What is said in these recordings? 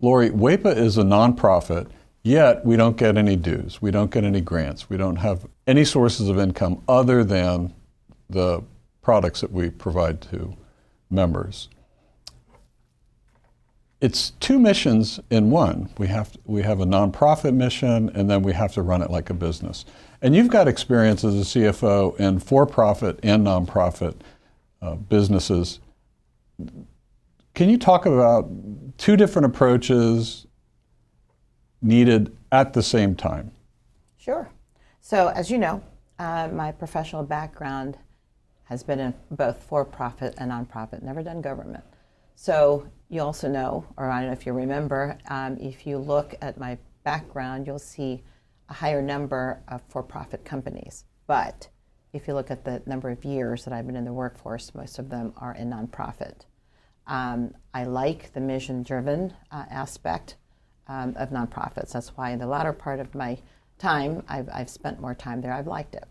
Laurie, WAEPA is a nonprofit, yet we don't get any dues. We don't get any grants. We don't have any sources of income other than the products that we provide to members. It's two missions in one. We have a nonprofit mission, and then we have to run it like a business. And you've got experience as a CFO in for-profit and nonprofit businesses. Can you talk about two different approaches needed at the same time? Sure. So as you know, my professional background has been in both for-profit and nonprofit, never done government. So you also know, or I don't know if you remember, if you look at my background, you'll see a higher number of for-profit companies. But if you look at the number of years that I've been in the workforce, most of them are in nonprofit. I like the mission-driven aspect of nonprofits. That's why in the latter part of my time, I've spent more time there. I've liked it.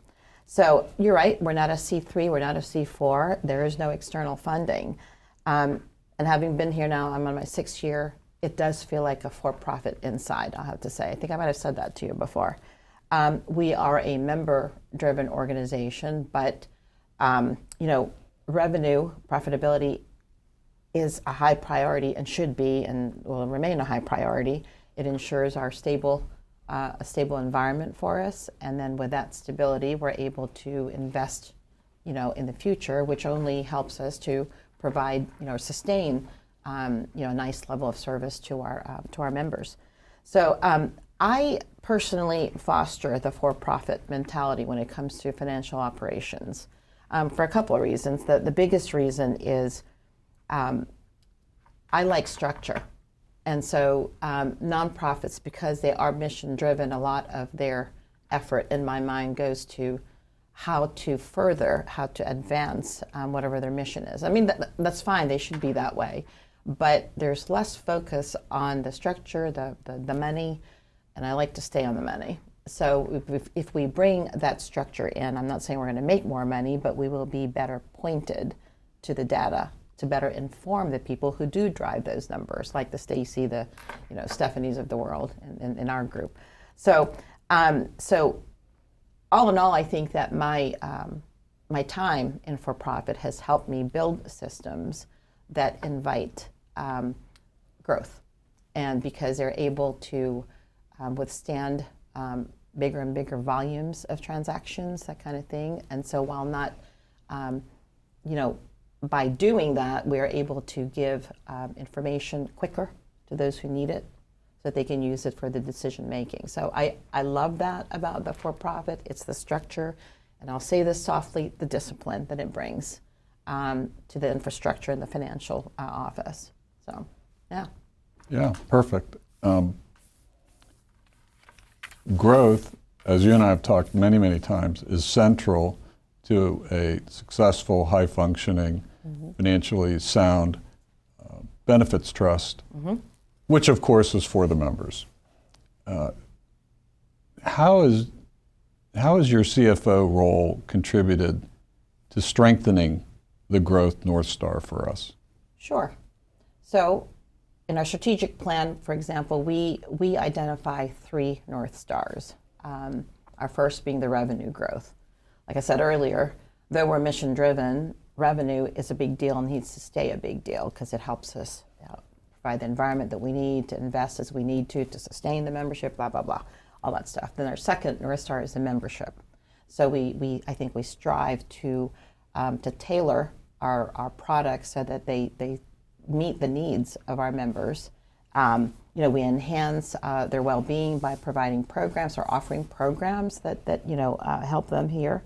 So you're right, we're not a C3, we're not a C4. There is no external funding. And having been here now, I'm on my 6th year, it does feel like a for-profit inside, I'll have to say. I think I might have said that to you before. We are a member-driven organization, but revenue, profitability is a high priority and should be and will remain a high priority. It ensures our a stable environment for us, and then with that stability, we're able to invest, in the future, which only helps us to provide, sustain, a nice level of service to our members. So I personally foster the for-profit mentality when it comes to financial operations for a couple of reasons. The biggest reason is I like structure. And so nonprofits, because they are mission driven, a lot of their effort in my mind goes to how to advance whatever their mission is. I mean, that's fine, they should be that way. But there's less focus on the structure, the money, and I like to stay on the money. So if we bring that structure in, I'm not saying we're going to make more money, but we will be better pointed to the data to better inform the people who do drive those numbers, like the Stacy, the Stephanies of the world in our group. So all in all, I think that my time in for-profit has helped me build systems that invite growth, and because they're able to withstand bigger and bigger volumes of transactions, that kind of thing. And so while not, by doing that, we're able to give information quicker to those who need it so that they can use it for the decision making. So I love that about the for-profit. It's the structure, and I'll say this softly, the discipline that it brings to the infrastructure and the financial office. So, yeah. Yeah, perfect. Growth, as you and I have talked many, many times, is central to a successful, high-functioning, financially sound benefits trust, which of course is for the members. How has your CFO role contributed to strengthening the growth North Star for us? Sure. So in our strategic plan, for example, we identify 3 North Stars. Our first being the revenue growth. Like I said earlier, though we're mission driven, revenue is a big deal and needs to stay a big deal because it helps us provide the environment that we need to invest as we need to sustain the membership, blah, blah, blah, all that stuff. Then our second North Star is the membership. So I think we strive to tailor our products so that they meet the needs of our members. We enhance their well-being by providing programs or offering programs that help them here.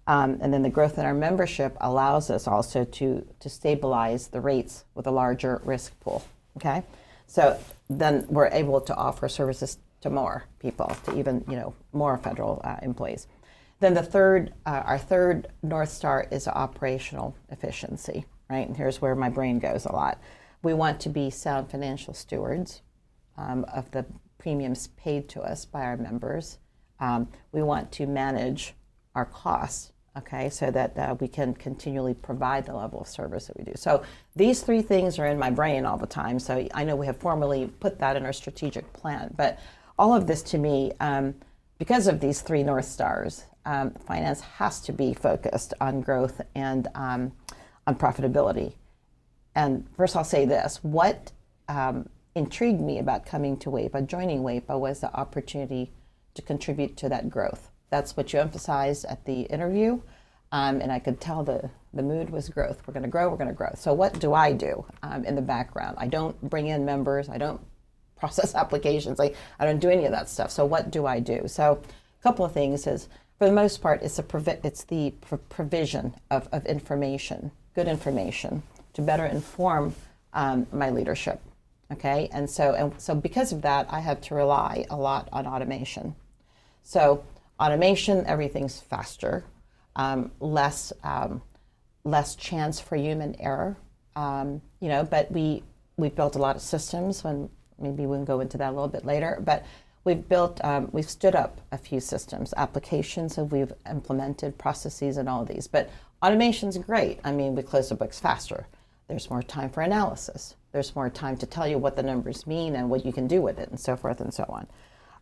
And then the growth in our membership allows us also to stabilize the rates with a larger risk pool. Okay, so then we're able to offer services to more people, to even more federal employees. Then our third North Star is operational efficiency. Right, and here's where my brain goes a lot. We want to be sound financial stewards of the premiums paid to us by our members. We want to manage our costs okay, so that we can continually provide the level of service that we do. So these three things are in my brain all the time. So I know we have formally put that in our strategic plan, but all of this to me, because of these three North Stars, finance has to be focused on growth and on profitability. And first I'll say this, what intrigued me about coming to WAEPA, joining WAEPA, was the opportunity to contribute to that growth. That's what you emphasized at the interview, and I could tell the mood was growth. We're going to grow, we're going to grow. So what do I do in the background? I don't bring in members, I don't process applications, I don't do any of that stuff. So what do I do? So a couple of things is, for the most part, it's the provision of information, good information, to better inform my leadership. Okay, and so because of that, I have to rely a lot on automation. So automation, everything's faster, less chance for human error. But we've built a lot of systems, and maybe we can go into that a little bit later. But we've stood up a few systems, applications that we've implemented, processes, and all of these. But automation's great. I mean, we close the books faster. There's more time for analysis. There's more time to tell you what the numbers mean and what you can do with it, and so forth and so on.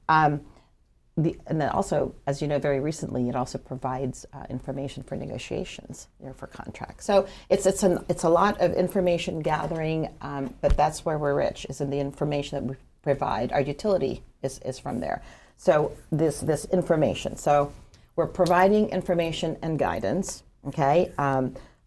And then also, as you know, very recently, it also provides information for negotiations, for contracts. So it's a lot of information gathering, but that's where we're rich, is in the information that we provide. Our utility is from there. So this information. So we're providing information and guidance, okay,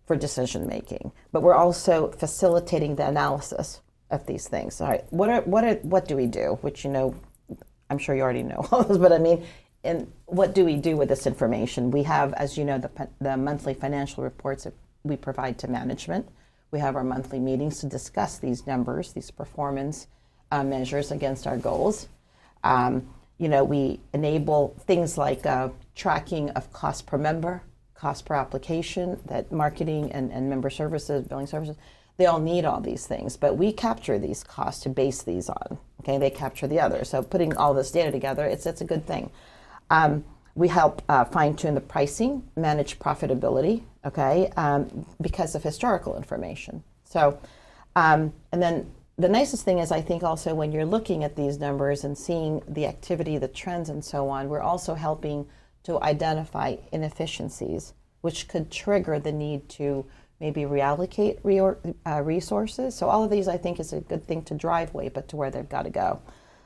for decision making, but we're also facilitating the analysis of these things. All right, what do we do? Which, I'm sure you already know all those, but I mean, and what do we do with this information? We have, as you know, the monthly financial reports that we provide to management. We have our monthly meetings to discuss these numbers, these performance measures against our goals. We enable things like tracking of cost per member, cost per application, that marketing and member services, billing services, they all need all these things, but we capture these costs to base these on. Okay, they capture the others. So putting all this data together, it's a good thing. We help fine-tune the pricing, manage profitability, okay, because of historical information. So, and then the nicest thing is, I think also when you're looking at these numbers and seeing the activity, the trends and so on, we're also helping to identify inefficiencies, which could trigger the need to maybe reallocate resources. So all of these, I think, is a good thing to drive WAEPA to where they've got to go.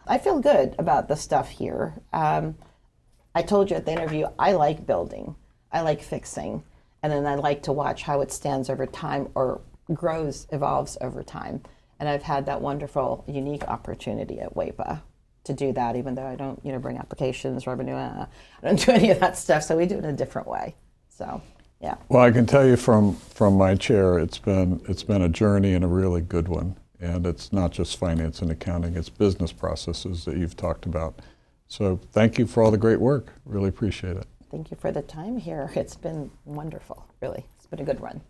I feel good about the stuff here. I told you at the interview, I like building, I like fixing, and then I like to watch how it stands over time or grows, evolves over time. And I've had that wonderful, unique opportunity at WAEPA to do that, even though I don't, bring applications, revenue, I don't do any of that stuff. So we do it in a different way. So, yeah. Well, I can tell you from my chair, it's been a journey and a really good one. And it's not just finance and accounting, it's business processes that you've talked about. So thank you for all the great work. Really appreciate it. Thank you for the time here. It's been wonderful, really. It's been a good run.